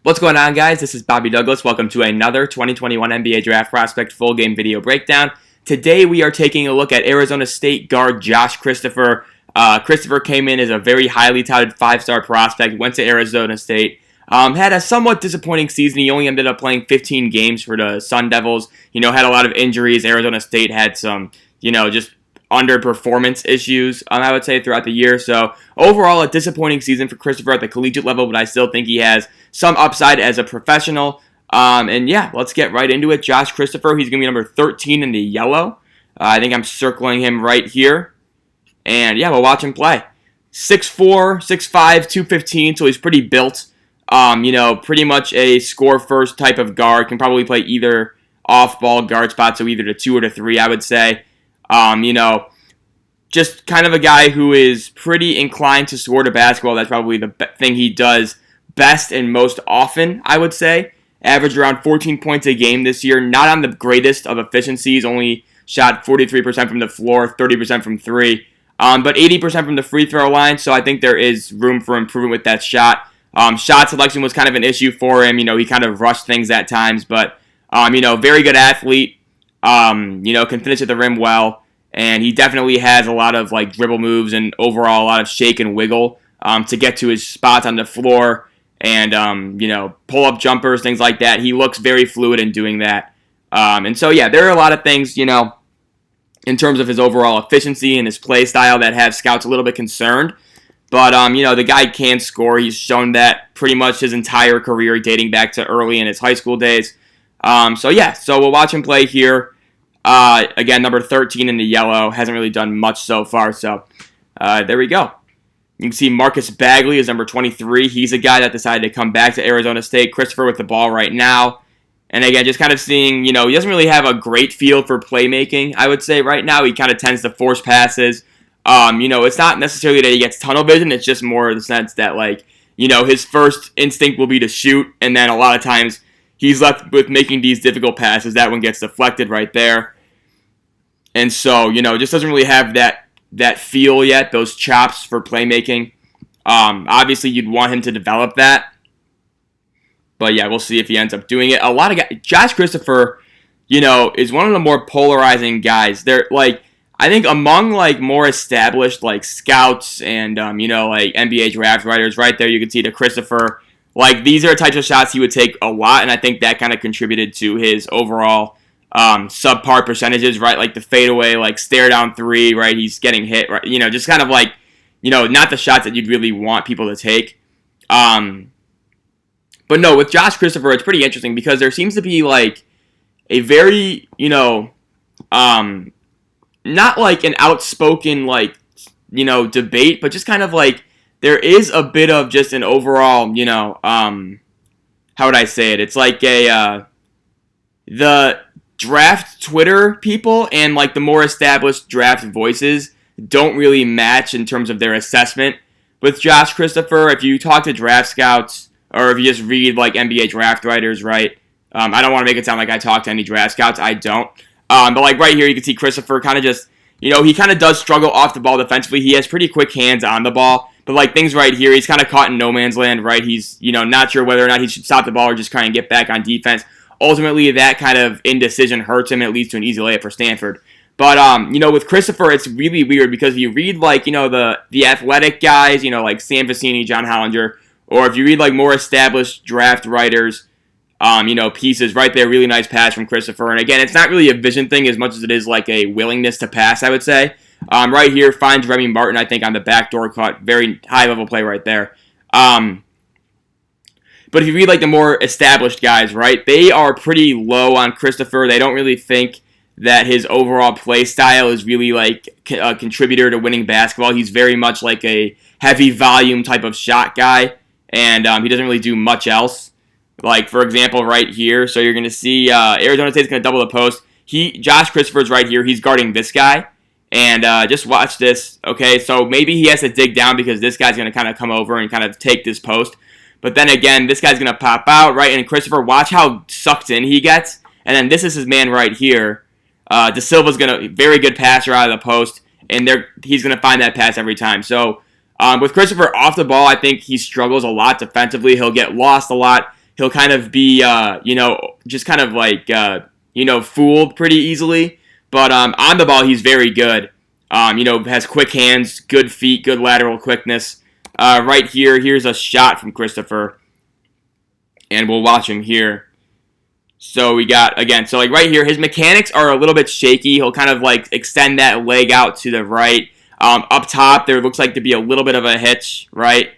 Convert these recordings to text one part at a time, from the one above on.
What's going on, guys? This is Bobby Douglas. Welcome to another 2021 NBA Draft Prospect Full Game Video Breakdown. Today we are taking a look at Arizona State guard Josh Christopher. Christopher came in as a very highly touted 5-star prospect, went to Arizona State, had a somewhat disappointing season. He only ended up playing 15 games for the Sun Devils. Had a lot of injuries. Arizona State had some, just underperformance issues, I would say, throughout the year. So overall, a disappointing season for Christopher at the collegiate level, but I still think he has some upside as a professional. And yeah, let's get right into it. Josh Christopher, he's going to be number 13 in the yellow. I think I'm circling him right here. And yeah, we'll watch him play. 6'4", 6'5", 215, so he's pretty built. Pretty much a score-first type of guard. Can probably play either off-ball guard spot, so either the 2 or the 3, I would say. Just kind of a guy who is pretty inclined to score the basketball. That's probably the thing he does best and most often, I would say. Averaged around 14 points a game this year. Not on the greatest of efficiencies. Only shot 43% from the floor, 30% from 3. But 80% from the free throw line, so I think there is room for improvement with that shot. Shot selection was kind of an issue for him. He kind of rushed things at times, but, very good athlete. Can finish at the rim well. And he definitely has a lot of dribble moves and overall a lot of shake and wiggle to get to his spots on the floor and pull up jumpers, things like that. He looks very fluid in doing that. And so yeah, there are a lot of things in terms of his overall efficiency and his play style that have scouts a little bit concerned. But the guy can score. He's shown that pretty much his entire career, dating back to early in his high school days. So we'll watch him play here. Again, number 13 in the yellow. Hasn't really done much so far, so there we go. You can see Marcus Bagley is number 23. He's a guy that decided to come back to Arizona State. Christopher with the ball right now. And again, just kind of seeing, he doesn't really have a great feel for playmaking, I would say, right now. He kind of tends to force passes. It's not necessarily that he gets tunnel vision. It's just more in the sense that, his first instinct will be to shoot, and then a lot of times he's left with making these difficult passes. That one gets deflected right there. And so, just doesn't really have that feel yet, those chops for playmaking. Obviously, you'd want him to develop that. But yeah, we'll see if he ends up doing it. A lot of guys, Josh Christopher, is one of the more polarizing guys. They're I think among more established scouts and NBA draft writers, right there you can see the Christopher. These are types of shots he would take a lot, and I think that kind of contributed to his overall subpar percentages, right? The fadeaway, stare down 3, right? He's getting hit, right? Just kind of not the shots that you'd really want people to take. But no, with Josh Christopher, it's pretty interesting because there seems to be a very, not an outspoken debate, but just kind of there is a bit of just an overall, how would I say it? It's the draft Twitter people and the more established draft voices don't really match in terms of their assessment with Josh Christopher. If you talk to draft scouts or if you just read NBA draft writers, right? I don't want to make it sound like I talk to any draft scouts. I don't. But right here you can see Christopher kind of just, he kind of does struggle off the ball defensively. He has pretty quick hands on the ball. But things right here, he's kind of caught in no man's land, right? He's, not sure whether or not he should stop the ball or just try and get back on defense. Ultimately, that kind of indecision hurts him and it leads to an easy layup for Stanford. But, with Christopher, it's really weird because if you read, the athletic guys, Sam Vecini, John Hollinger, or if you read, more established draft writers, pieces right there, really nice pass from Christopher. And again, it's not really a vision thing as much as it is a willingness to pass, I would say. Right here, finds Remy Martin, I think, on the backdoor cut. Very high-level play right there. But if you read, the more established guys, right, they are pretty low on Christopher. They don't really think that his overall play style is really, a contributor to winning basketball. He's very much a heavy volume type of shot guy, and he doesn't really do much else. For example, right here, so you're going to see Arizona State's going to double the post. Josh Christopher's right here. He's guarding this guy. And just watch this, okay? So maybe he has to dig down because this guy's going to kind of come over and kind of take this post. But then again, this guy's going to pop out, right? And Christopher, watch how sucked in he gets. And then this is his man right here. De Silva's going to, very good passer out of the post. And he's going to find that pass every time. So with Christopher off the ball, I think he struggles a lot defensively. He'll get lost a lot. he'll kind of be, just kind of like, fooled pretty easily. But on the ball, he's very good. Has quick hands, good feet, good lateral quickness. Right here, here's a shot from Christopher. And we'll watch him here. So we got, again, so like right here, his mechanics are a little bit shaky. He'll kind of like extend that leg out to the right. Up top, there looks like to be a little bit of a hitch, right?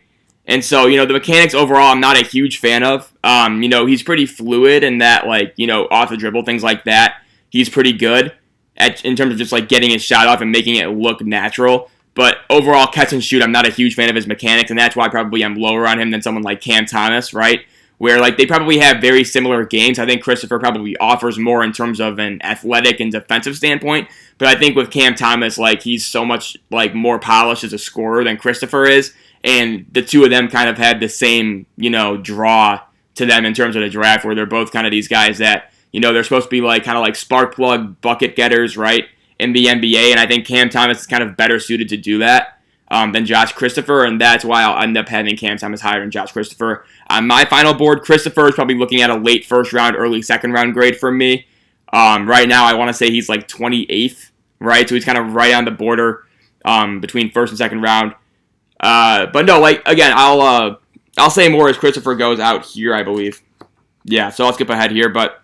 And so, the mechanics overall, I'm not a huge fan of. He's pretty fluid in that, like, off the dribble, things like that. He's pretty good in terms of just like getting his shot off and making it look natural. But overall, catch and shoot, I'm not a huge fan of his mechanics, and that's why probably I'm lower on him than someone like Cam Thomas, right? Where like they probably have very similar games. I think Christopher probably offers more in terms of an athletic and defensive standpoint. But I think with Cam Thomas, like he's so much like more polished as a scorer than Christopher is. And the two of them kind of had the same, draw to them in terms of the draft, where they're both kind of these guys that, they're supposed to be like kind of like spark plug bucket getters, right, in the NBA. And I think Cam Thomas is kind of better suited to do that than Josh Christopher, and that's why I'll end up having Cam Thomas higher than Josh Christopher. On my final board, Christopher is probably looking at a late first round, early second round grade for me. Right now, I want to say he's like 28th, right? So he's kind of right on the border between first and second round. But no, like again, I'll say more as Christopher goes out here, I believe. Yeah, so I'll skip ahead here, but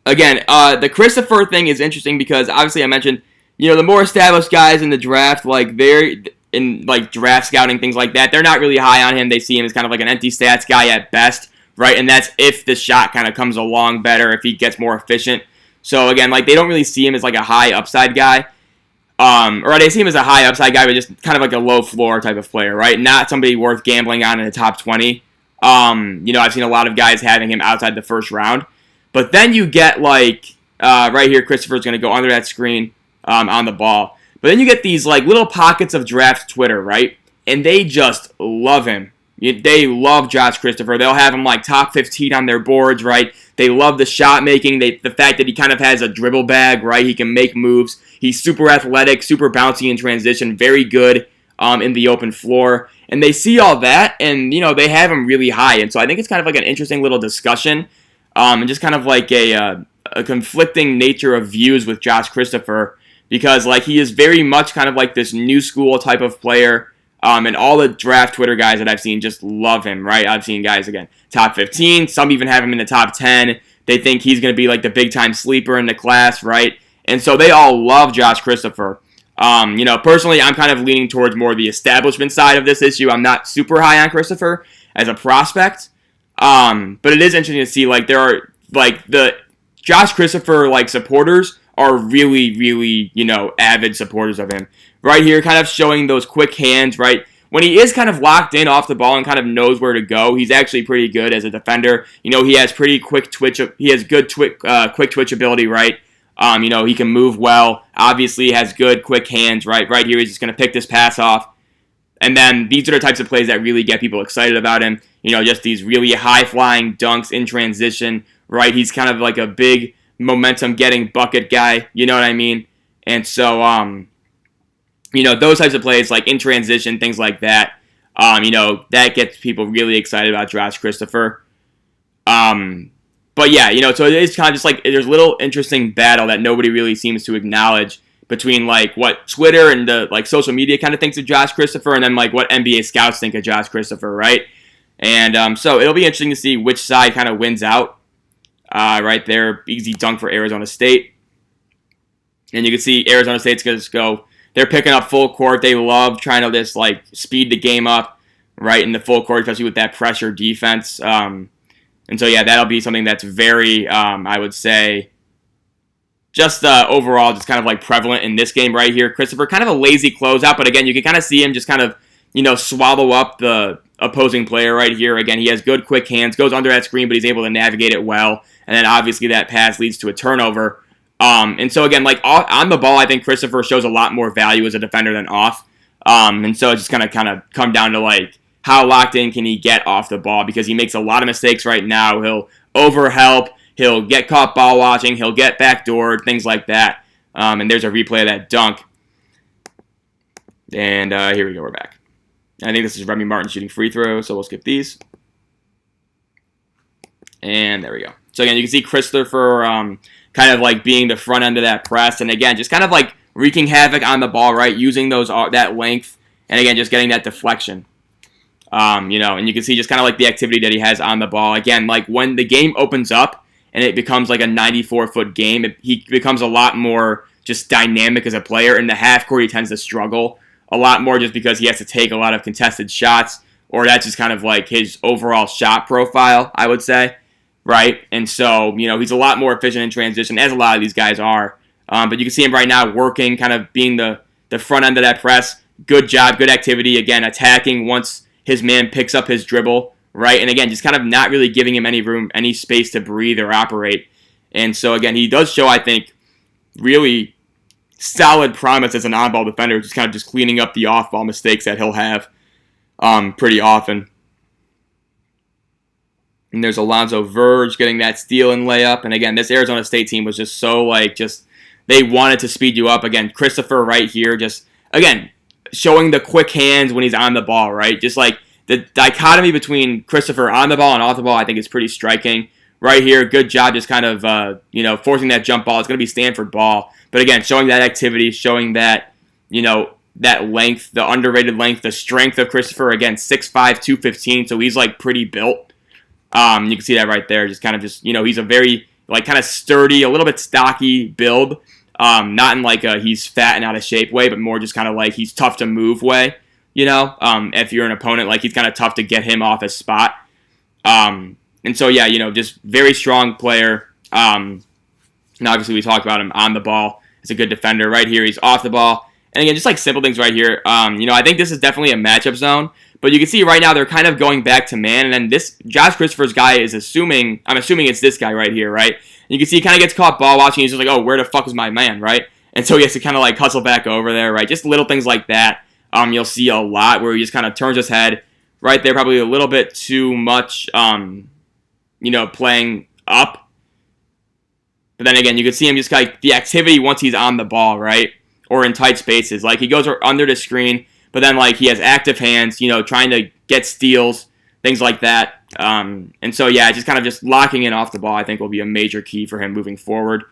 again, the Christopher thing is interesting because obviously I mentioned, the more established guys in the draft, like they're in like draft scouting, things like that, they're not really high on him. They see him as kind of like an empty stats guy at best, right? And that's if the shot kind of comes along better, if he gets more efficient. So again, like they don't really see him as like a high upside guy. Or they see him as a high upside guy, but just kind of like a low floor type of player, right? Not somebody worth gambling on in the top 20. I've seen a lot of guys having him outside the first round. But then you get like, right here, Christopher's going to go under that screen on the ball. But then you get these like little pockets of draft Twitter, right? And they just love him. They love Josh Christopher. They'll have him like top 15 on their boards, right? They love the shot making, the fact that he kind of has a dribble bag, right? He can make moves. He's super athletic, super bouncy in transition, very good in the open floor. And they see all that, and, they have him really high. And so I think it's kind of like an interesting little discussion and just kind of like a conflicting nature of views with Josh Christopher because, like, he is very much kind of like this new school type of player. And all the draft Twitter guys that I've seen just love him, right? I've seen guys, again, top 15. Some even have him in the top 10. They think he's going to be like the big-time sleeper in the class, right? And so they all love Josh Christopher. Personally, I'm kind of leaning towards more the establishment side of this issue. I'm not super high on Christopher as a prospect. But it is interesting to see, like, there are, like, the Josh Christopher, like, supporters are really, really, avid supporters of him. Right here, kind of showing those quick hands, right? When he is kind of locked in off the ball and kind of knows where to go, he's actually pretty good as a defender. He has pretty quick twitch. He has good quick twitch ability, right? He can move well. Obviously, has good quick hands, right? Right here, he's just going to pick this pass off. And then these are the types of plays that really get people excited about him. Just these really high-flying dunks in transition, right? He's kind of like a big momentum-getting bucket guy, you know what I mean? And so, those types of plays, like in transition, things like that, that gets people really excited about Josh Christopher. But yeah, so it is kind of just like there's a little interesting battle that nobody really seems to acknowledge between like what Twitter and the like social media kind of thinks of Josh Christopher and then like what NBA scouts think of Josh Christopher, right? And so it'll be interesting to see which side kind of wins out. Right there, easy dunk for Arizona State. And you can see Arizona State's going to go. They're picking up full court. They love trying to just like speed the game up, right, in the full court, especially with that pressure defense. And so, yeah, that'll be something that's very, I would say, just overall just kind of like prevalent in this game right here. Christopher, kind of a lazy closeout, but again, you can kind of see him just kind of, swallow up the opposing player right here. Again, he has good quick hands, goes under that screen, but he's able to navigate it well. And then obviously that pass leads to a turnover. And so again, like on the ball, I think Christopher shows a lot more value as a defender than off. And so it's just gonna kind of come down to like how locked in can he get off the ball because he makes a lot of mistakes right now. He'll overhelp, he'll get caught ball watching, he'll get backdoored, things like that. And there's a replay of that dunk. And here we go, we're back. I think this is Remy Martin shooting free throws, so we'll skip these. And there we go. So again, you can see Christopher kind of like being the front end of that press, and again, just kind of like wreaking havoc on the ball, right? Using that length, and again, just getting that deflection. And you can see just kind of like the activity that he has on the ball. Again, like when the game opens up and it becomes like a 94-foot game, he becomes a lot more just dynamic as a player. In the half court, he tends to struggle a lot more just because he has to take a lot of contested shots, or that's just kind of like his overall shot profile, I would say, right? And so, he's a lot more efficient in transition, as a lot of these guys are. But you can see him right now working, kind of being the front end of that press. Good job, good activity. Again, attacking once his man picks up his dribble, right? And again, just kind of not really giving him any room, any space to breathe or operate. And so, again, he does show, I think, really solid promise as an on-ball defender, just kind of just cleaning up the off-ball mistakes that he'll have pretty often. And there's Alonzo Verge getting that steal and layup. And again, this Arizona State team was just so, they wanted to speed you up. Again, Christopher right here, just, again, showing the quick hands when he's on the ball, right? Just like the dichotomy between Christopher on the ball and off the ball, I think is pretty striking. Right here, good job just kind of, forcing that jump ball. It's going to be Stanford ball. But again, showing that activity, showing that, that length, the underrated length, the strength of Christopher. Again, 6'5", 215, so he's, pretty built. You can see that right there. Just kind of he's a very, kind of sturdy, a little bit stocky build. Not in, he's fat and out of shape way, but more just kind of, he's tough to move way, if you're an opponent, he's kind of tough to get him off his spot. And so, yeah, just very strong player. And obviously we talked about him on the ball. He's a good defender. Right here, he's off the ball. And again, just simple things right here. I think this is definitely a matchup zone. But you can see right now they're kind of going back to man. And then this Josh Christopher's guy is I'm assuming it's this guy right here, right? And you can see he kind of gets caught ball watching. He's just like, oh, where the fuck is my man, right? And so he has to kind of hustle back over there, right? Just little things like that. You'll see a lot where he just kind of turns his head right there, probably a little bit too much, playing up. But then again, you can see him just the activity once he's on the ball, right? Or in tight spaces. He goes under the screen, but then he has active hands, trying to get steals, things like that. And so, yeah, just locking in off the ball, I think, will be a major key for him moving forward.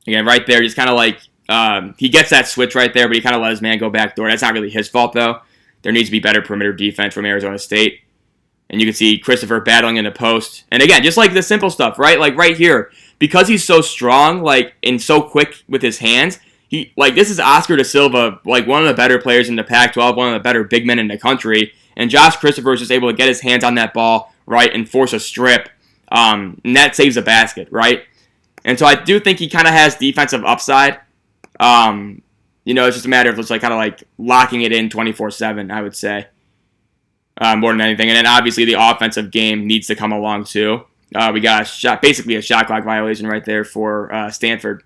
Again, right there, just kind of he gets that switch right there, but he kind of let his man go backdoor. That's not really his fault, though. There needs to be better perimeter defense from Arizona State. And you can see Christopher battling in the post. And again, just the simple stuff, right? Right here, because he's so strong, and so quick with his hands, this is Oscar da Silva, one of the better players in the Pac-12, one of the better big men in the country. And Josh Christopher is just able to get his hands on that ball, right, and force a strip. And that saves a basket, right? And so I do think he kind of has defensive upside. It's just a matter of just locking it in 24/7, I would say. More than anything. And then obviously the offensive game needs to come along too. We got basically a shot clock violation right there for Stanford.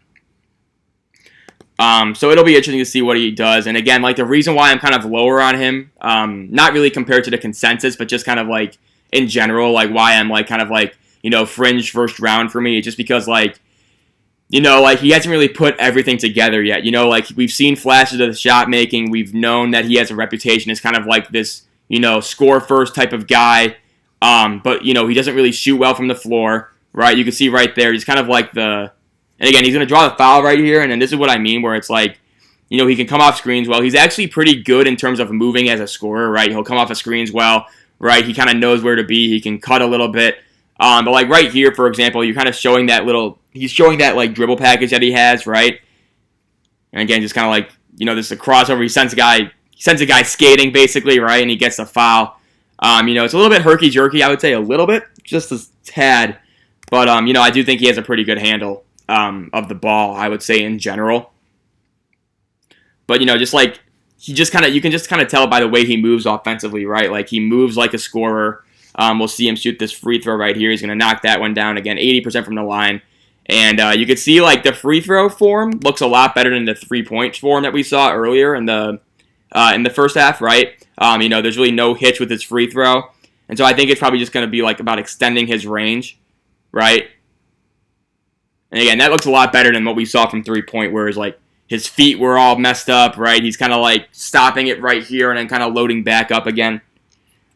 So it'll be interesting to see what he does. And again, the reason why I'm kind of lower on him, not really compared to the consensus, but just kind of in general, why I'm fringe first round for me, it's just because he hasn't really put everything together yet. We've seen flashes of the shot making. We've known that he has a reputation as kind of this, score first type of guy. But, he doesn't really shoot well from the floor, right? You can see right there, he's kind of and again, he's going to draw the foul right here, and then this is what I mean, where it's he can come off screens well. He's actually pretty good in terms of moving as a scorer, right? He'll come off of screens well, right? He kind of knows where to be. He can cut a little bit. But right here, for example, you're kind of showing he's showing that dribble package that he has, right? And again, just kind of this is a crossover. He sends a guy skating basically, right? And he gets the foul. It's a little bit herky-jerky, I would say, a little bit, just a tad. But, I do think he has a pretty good handle of the ball, I would say, in general. But, you can just kind of tell by the way he moves offensively, right? He moves like a scorer. We'll see him shoot this free throw right here. He's going to knock that one down, again, 80% from the line. And you can see, the free throw form looks a lot better than the three-point form that we saw earlier in the first half, right? There's really no hitch with his free throw. And so I think it's probably just going to be about extending his range, right? And again, that looks a lot better than what we saw from three-point, whereas his feet were all messed up, right? He's kind of stopping it right here and then kind of loading back up again.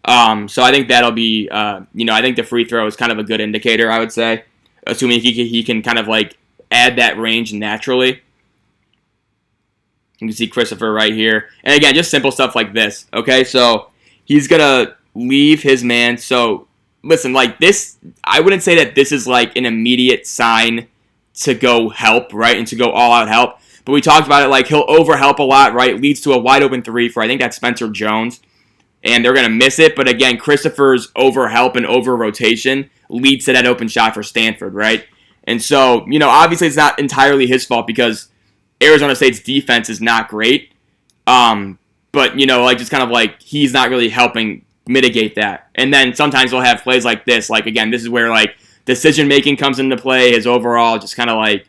So I think that'll be, I think the free throw is kind of a good indicator, I would say, assuming he can kind of like add that range naturally. You can see Christopher right here. And again, just simple stuff like this, okay? So he's going to leave his man. So listen, like this, I wouldn't say that this is like an immediate sign to go help, right? And to go all out help. But we talked about it, like he'll overhelp a lot, right? Leads to a wide open three for, I think that's Spencer Jones. And they're going to miss it. But again, Christopher's overhelp and over rotation leads to that open shot for Stanford, right? And so, obviously it's not entirely his fault because Arizona State's defense is not great. But, just kind of like he's not really helping mitigate that. And then sometimes we'll have plays like this. Like, again, this is where, like, decision-making comes into play. His overall just kind of like,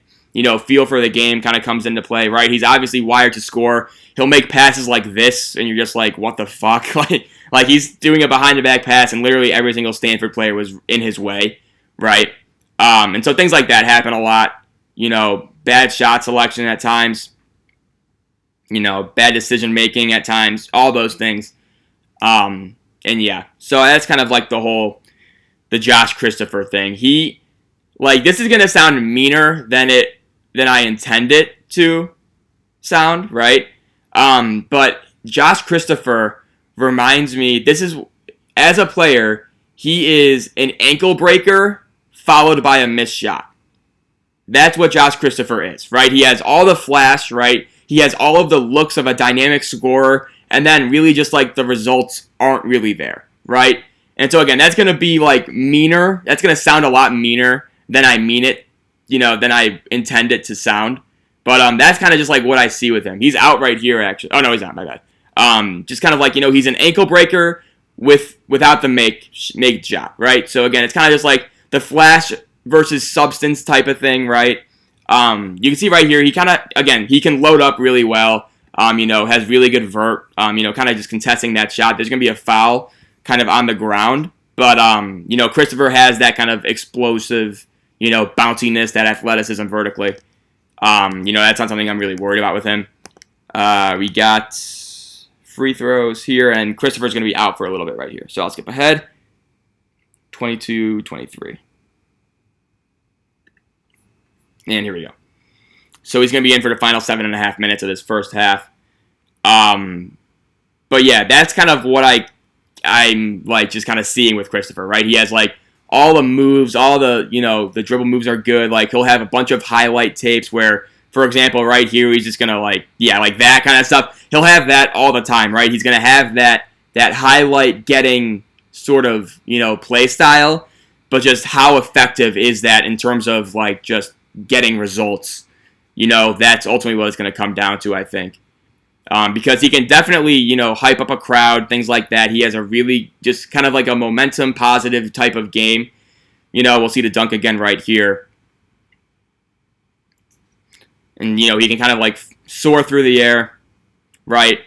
feel for the game kind of comes into play, right? He's obviously wired to score. He'll make passes like this, and you're just like, what the fuck? like he's doing a behind-the-back pass, and literally every single Stanford player was in his way, right? And so things like that happen a lot. Bad shot selection at times. Bad decision-making at times. All those things. And yeah, so that's kind of like the Josh Christopher thing. This is going to sound meaner than I intend it to sound, right? But Josh Christopher reminds me, as a player, he is an ankle breaker followed by a missed shot. That's what Josh Christopher is, right? He has all the flash, right? He has all of the looks of a dynamic scorer, and then really just like the results aren't really there, right? And so again, that's going to be like meaner. That's going to sound a lot meaner than I mean it, than I intend it to sound. But that's kind of just like what I see with him. He's out right here, actually. Oh, no, he's not. My bad. Just kind of like, he's an ankle breaker without the make shot, right? So again, it's kind of just like the flash versus substance type of thing, right? You can see right here, he can load up really well. Has really good vert. Kind of just contesting that shot. There's going to be a foul kind of on the ground. But, Christopher has that kind of explosive, bounciness, that athleticism vertically. That's not something I'm really worried about with him. We got free throws here, and Christopher's going to be out for a little bit right here. So I'll skip ahead. 22-23. And here we go. So he's going to be in for the final 7.5 minutes of this first half. But yeah, that's kind of what I'm like just kind of seeing with Christopher, right? He has like all the moves, all the, the dribble moves are good. Like he'll have a bunch of highlight tapes where, for example, right here, he's just going to like that kind of stuff. He'll have that all the time, right? He's going to have that highlight getting sort of, play style, but just how effective is that in terms of like just getting results? That's ultimately what it's going to come down to, I think. Because he can definitely, hype up a crowd, things like that. He has a really just kind of like a momentum positive type of game. We'll see the dunk again right here. And, he can kind of like soar through the air, right?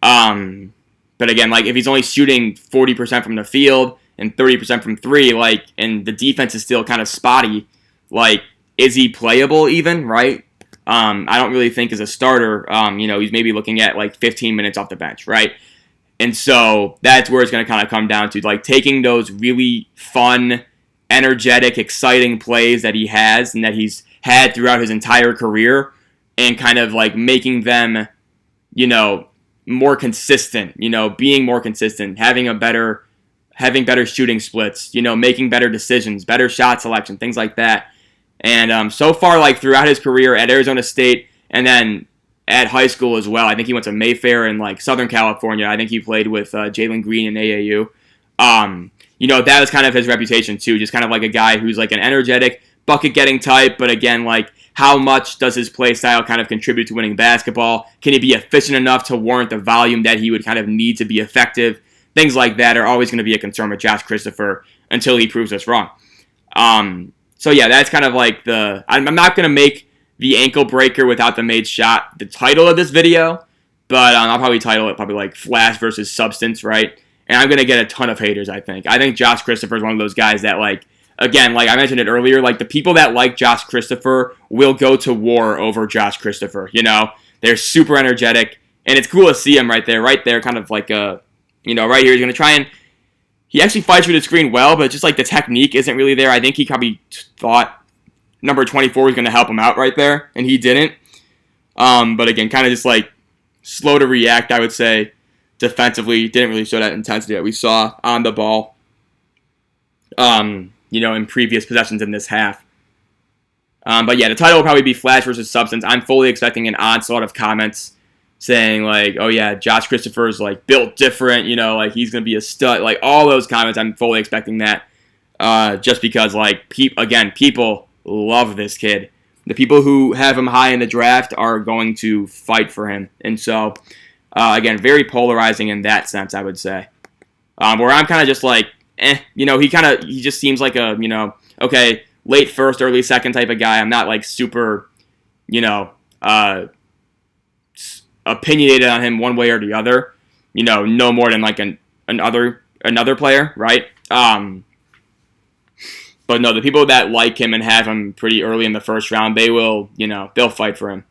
But again, like if he's only shooting 40% from the field and 30% from three, like, and the defense is still kind of spotty, like, is he playable even, right? I don't really think as a starter, he's maybe looking at like 15 minutes off the bench, right? And so that's where it's going to kind of come down to, like taking those really fun, energetic, exciting plays that he has and that he's had throughout his entire career and kind of like making them, more consistent, being more consistent, having better shooting splits, making better decisions, better shot selection, things like that. And so far, like throughout his career at Arizona State and then at high school as well, I think he went to Mayfair in like Southern California. I think he played with Jalen Green in AAU. That was kind of his reputation too, just kind of like a guy who's like an energetic, bucket-getting type. But again, like how much does his play style kind of contribute to winning basketball? Can he be efficient enough to warrant the volume that he would kind of need to be effective? Things like that are always going to be a concern with Josh Christopher until he proves us wrong. So yeah, that's kind of like I'm not going to make the ankle breaker without the made shot the title of this video, but I'll probably title it like flash versus substance, right? And I'm going to get a ton of haters, I think. I think Josh Christopher is one of those guys that, like, again, like I mentioned it earlier, like the people that like Josh Christopher will go to war over Josh Christopher, They're super energetic, and it's cool to see him right there, kind of like, right here. He's going to try and he actually fights through the screen well, but just like the technique isn't really there. I think he probably thought number 24 was going to help him out right there, and he didn't. But again, kind of just like slow to react, I would say, defensively. Didn't really show that intensity that we saw on the ball, in previous possessions in this half. But yeah, the title will probably be Flash versus Substance. I'm fully expecting an onslaught of comments saying like, oh yeah, Josh Christopher is like built different, like he's going to be a stud. Like all those comments, I'm fully expecting that. Just because like, people love this kid. The people who have him high in the draft are going to fight for him. And so, again, very polarizing in that sense, I would say. Where I'm kind of just like, he just seems like a, okay, late first, early second type of guy. I'm not like super, opinionated on him one way or the other. No more than like another player, right? But no, the people that like him and have him pretty early in the first round, they will, they'll fight for him.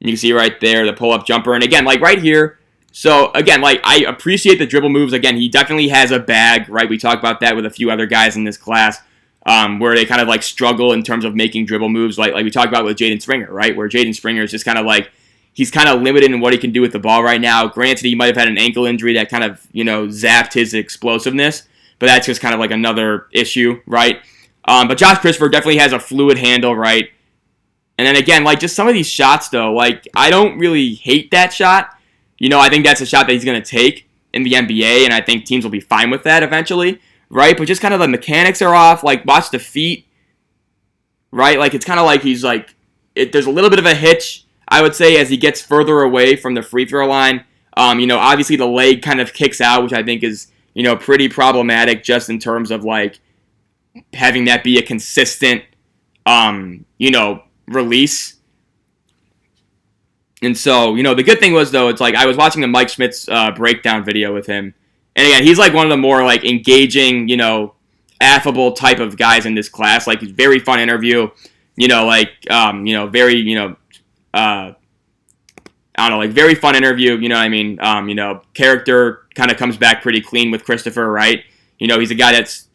You can see right there the pull-up jumper. And again, like right here, so again, like I appreciate the dribble moves. Again, he definitely has a bag, right? We talked about that with a few other guys in this class, where they kind of like struggle in terms of making dribble moves, like we talked about with Jaden Springer, right? Where Jaden Springer is just kind of like, he's kind of limited in what he can do with the ball right now. Granted, he might have had an ankle injury that kind of, zapped his explosiveness, but that's just kind of like another issue, right? But Josh Christopher definitely has a fluid handle, right? And then again, like just some of these shots though, like I don't really hate that shot. I think that's a shot that he's going to take in the NBA, and I think teams will be fine with that eventually, right? But just kind of the mechanics are off. Like watch the feet, right? Like it's kind of like he's like, there's a little bit of a hitch, I would say, as he gets further away from the free throw line. Obviously the leg kind of kicks out, which I think is, pretty problematic just in terms of like having that be a consistent, release. And so, the good thing was though, it's like I was watching the Mike Schmidt's breakdown video with him. And again, he's like one of the more like engaging, affable type of guys in this class. Like he's very fun interview, very, I don't know, like very fun interview, you know what I mean? Character kind of comes back pretty clean with Christopher, right? He's a guy that's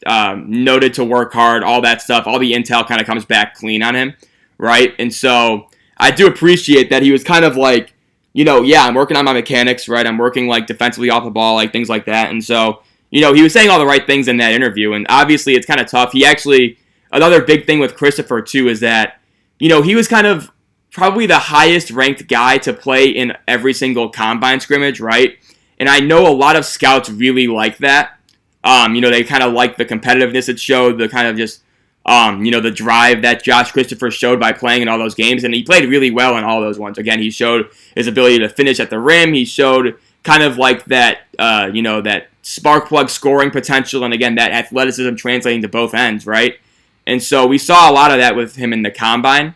noted to work hard, all that stuff. All the intel kind of comes back clean on him, right? And so I do appreciate that he was kind of like, I'm working on my mechanics, right? I'm working like defensively off the ball, like things like that. And so, he was saying all the right things in that interview. And obviously it's kind of tough. He actually, another big thing with Christopher too is that, he was kind of probably the highest ranked guy to play in every single combine scrimmage, right? And I know a lot of scouts really like that. They kind of like the competitiveness it showed, the kind of just, the drive that Josh Christopher showed by playing in all those games. And he played really well in all those ones. Again, he showed his ability to finish at the rim. He showed kind of like that, that spark plug scoring potential. And again, that athleticism translating to both ends, right? And so we saw a lot of that with him in the combine.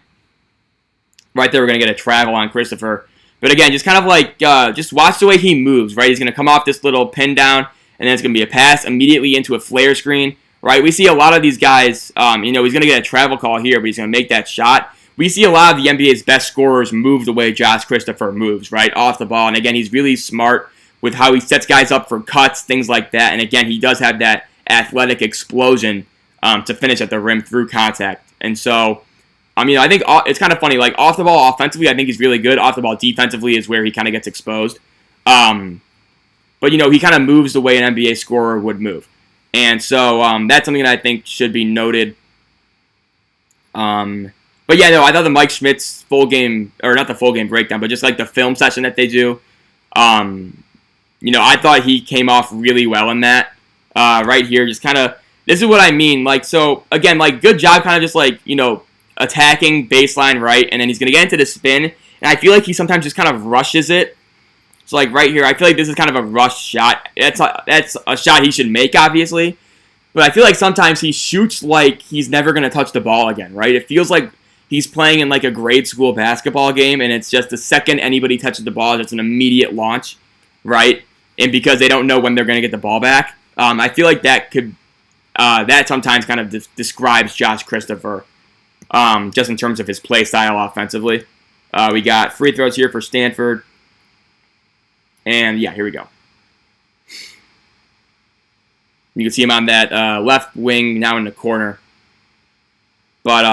Right there, we're going to get a travel on Christopher. But again, just kind of like, just watch the way he moves, right? He's going to come off this little pin down, and then it's going to be a pass immediately into a flare screen, right? We see a lot of these guys, he's going to get a travel call here, but he's going to make that shot. We see a lot of the NBA's best scorers move the way Josh Christopher moves, right? Off the ball. And again, he's really smart with how he sets guys up for cuts, things like that. And again, he does have that athletic explosion to finish at the rim through contact. And so, I think it's kind of funny. Like, off the ball offensively, I think he's really good. Off the ball defensively is where he kind of gets exposed. But, he kind of moves the way an NBA scorer would move. And so that's something that I think should be noted. But, yeah, no, I thought the Mike Schmidt's full game, or not the full game breakdown, but just like the film session that they do, I thought he came off really well in that. Right here, just kind of, this is what I mean. Like, so, again, like, good job kind of just like, attacking baseline right, and then he's going to get into the spin, and I feel like he sometimes just kind of rushes it. So like right here, I feel like this is kind of a rush shot. That's a shot he should make, obviously, but I feel like sometimes he shoots like he's never going to touch the ball again, right? It feels like he's playing in like a grade school basketball game, and it's just the second anybody touches the ball, it's an immediate launch, right? And because they don't know when they're going to get the ball back, I feel like that could that sometimes kind of describes Josh Christopher. Just in terms of his play style offensively. We got free throws here for Stanford. And yeah, here we go. You can see him on that left wing now in the corner. But,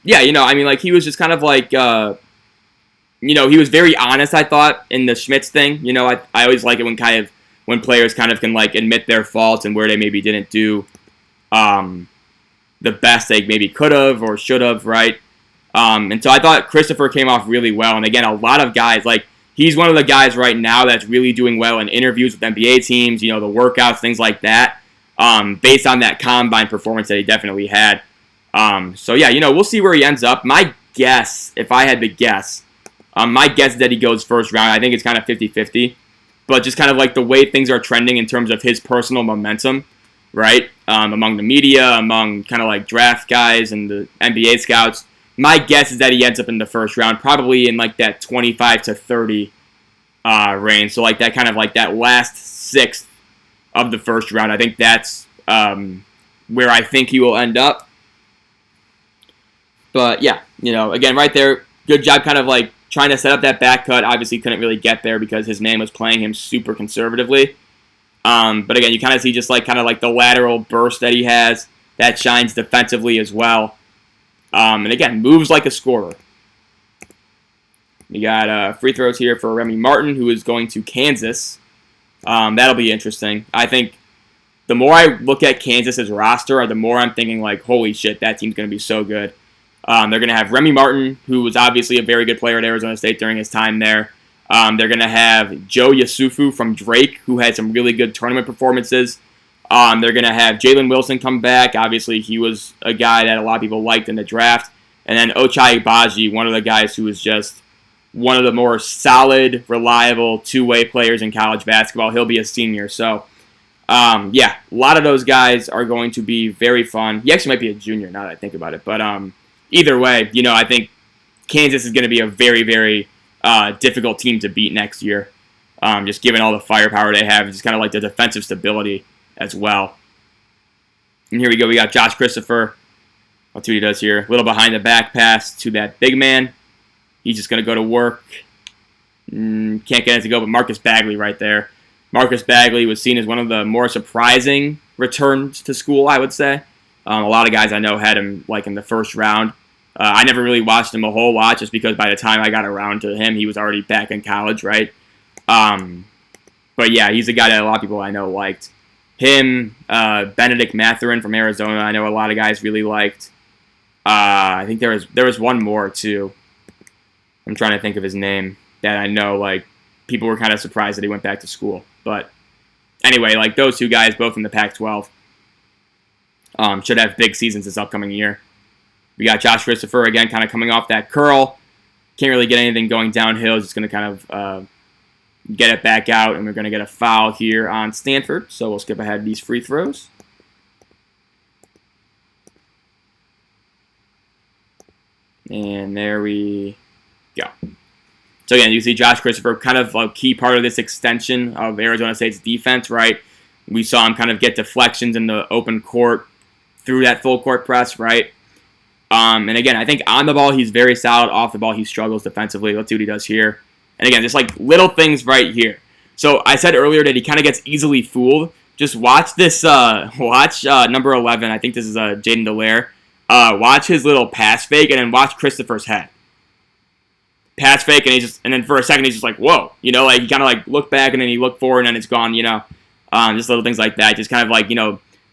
yeah, I mean, like, he was just kind of like, he was very honest, I thought, in the Schmitz thing. I always like it when players kind of can, like, admit their faults and where they maybe didn't do the best they maybe could have or should have, right? And so I thought Christopher came off really well. And again, a lot of guys, like, he's one of the guys right now that's really doing well in interviews with NBA teams, the workouts, things like that, based on that combine performance that he definitely had. So yeah, we'll see where he ends up. My guess, if I had to guess, my guess is that he goes first round. I think it's kind of 50-50. But just kind of like the way things are trending in terms of his personal momentum, right? Among the media, among kind of like draft guys and the NBA scouts. My guess is that he ends up in the first round, probably in like that 25 to 30 range. So like that kind of like that last sixth of the first round. I think that's where I think he will end up. But yeah, again, right there, good job kind of like trying to set up that back cut. Obviously couldn't really get there because his man was playing him super conservatively. But again, you kind of see just like kind of like the lateral burst that he has that shines defensively as well. And again, moves like a scorer. We got free throws here for Remy Martin, who is going to Kansas. That'll be interesting. I think the more I look at Kansas's roster, the more I'm thinking like, holy shit, that team's going to be so good. They're going to have Remy Martin, who was obviously a very good player at Arizona State during his time there. They're going to have Joe Yusufu from Drake, who had some really good tournament performances. They're going to have Jalen Wilson come back. Obviously, he was a guy that a lot of people liked in the draft. And then Ochai Agbaji, one of the guys who was just one of the more solid, reliable two-way players in college basketball. He'll be a senior. So, yeah, a lot of those guys are going to be very fun. He actually might be a junior now that I think about it. But either way, I think Kansas is going to be a very, very difficult team to beat next year. Just given all the firepower they have, just kind of like the defensive stability as well. And here we go. We got Josh Christopher. Let's see what he does here. A little behind the back pass to that big man. He's just going to go to work. Can't get it to go, but Marcus Bagley right there. Marcus Bagley was seen as one of the more surprising returns to school, I would say. A lot of guys I know had him like in the first round. I never really watched him a whole lot just because by the time I got around to him, he was already back in college, right? But yeah, he's a guy that a lot of people I know liked. Him, Benedict Mathurin from Arizona, I know a lot of guys really liked. I think there was one more too. I'm trying to think of his name that I know like people were kind of surprised that he went back to school. But anyway, like those two guys, both in the Pac-12, should have big seasons this upcoming year. We got Josh Christopher again, kind of coming off that curl. Can't really get anything going downhill. Just going to kind of get it back out, and we're going to get a foul here on Stanford. So we'll skip ahead these free throws. And there we go. So again, you see Josh Christopher, kind of a key part of this extension of Arizona State's defense, right? We saw him kind of get deflections in the open court through that full court press, right? And again, I think on the ball, he's very solid. Off the ball, he struggles defensively. Let's see what he does here. And again, just like little things right here. So I said earlier that he kind of gets easily fooled. Just watch this, number 11. I think this is Jaden Dallaire. Watch his little pass fake, and then watch Christopher's head. Pass fake, and then for a second, he's just like, whoa. Like he kind of like looked back, and then he looked forward, and then it's gone, just little things like that. Just kind of like,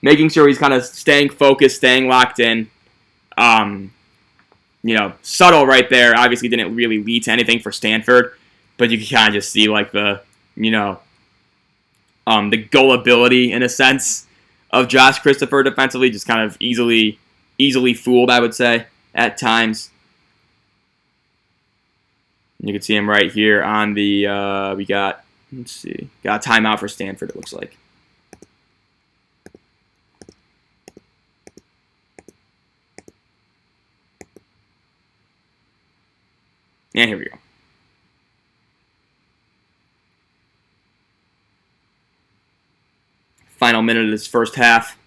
making sure he's kind of staying focused, staying locked in. Subtle right there. Obviously didn't really lead to anything for Stanford, but you can kind of just see like the gullibility in a sense of Josh Christopher defensively, just kind of easily fooled, I would say, at times. You can see him right here on the, we got a timeout for Stanford, it looks like. And here we go. Final minute of this first half.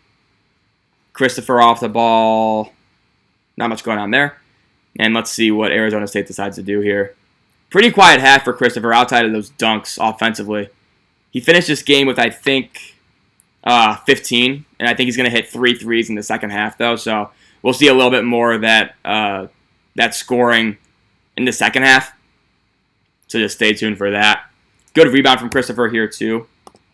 Christopher off the ball. Not much going on there. And let's see what Arizona State decides to do here. Pretty quiet half for Christopher outside of those dunks offensively. He finished this game with, I think, 15, and I think he's going to hit 3 threes in the second half, though. So we'll see a little bit more of that scoring in the second half. So just stay tuned for that. Good rebound from Christopher here, too.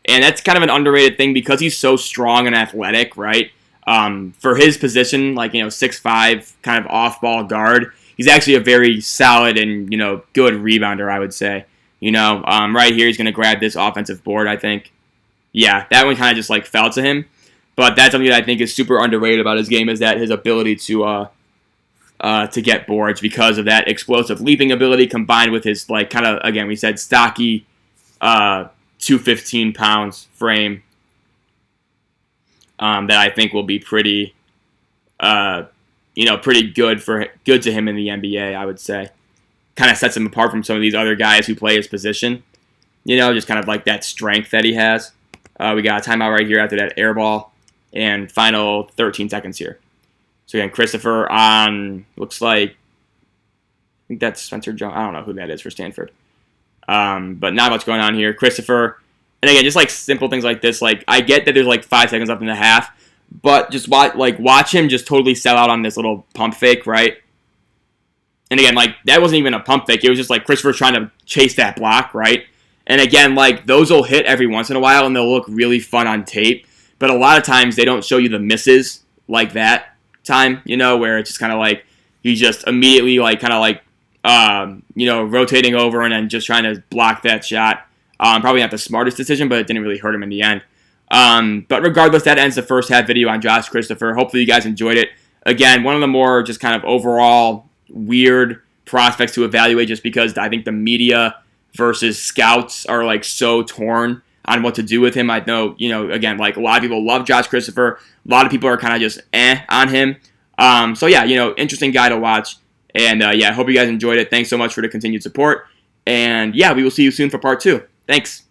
And that's kind of an underrated thing because he's so strong and athletic, right? For his position, like, 6'5", kind of off-ball guard, he's actually a very solid and, good rebounder, I would say. Right here, he's going to grab this offensive board, I think. Yeah, that one kind of just, fell to him. But that's something that I think is super underrated about his game is that his ability to get boards because of that explosive leaping ability combined with his, kind of, again, we said stocky 215 pounds frame that I think will be pretty, pretty good to him in the NBA, I would say. Kind of sets him apart from some of these other guys who play his position. Just kind of like that strength that he has. We got a timeout right here after that air ball. And final 13 seconds here. So again, Christopher on, looks like, I think that's Spencer Jones. I don't know who that is for Stanford. But not much going on here. Christopher, and again, just simple things like this. I get that there's 5 seconds left in the half, but just watch him just totally sell out on this little pump fake, right? And again, that wasn't even a pump fake. It was just Christopher trying to chase that block, right? And again, those will hit every once in a while and they'll look really fun on tape. But a lot of times they don't show you the misses like that time, where it's just kind of he's just immediately rotating over and then just trying to block that shot. Probably not the smartest decision, but it didn't really hurt him in the end. But regardless, that ends the first half video on Josh Christopher. Hopefully you guys enjoyed it. Again, one of the more just kind of overall weird prospects to evaluate just because I think the media versus scouts are so torn on what to do with him. I know, again, a lot of people love Josh Christopher. A lot of people are kind of just on him. So yeah, interesting guy to watch. And yeah, I hope you guys enjoyed it. Thanks so much for the continued support. And yeah, we will see you soon for part 2. Thanks.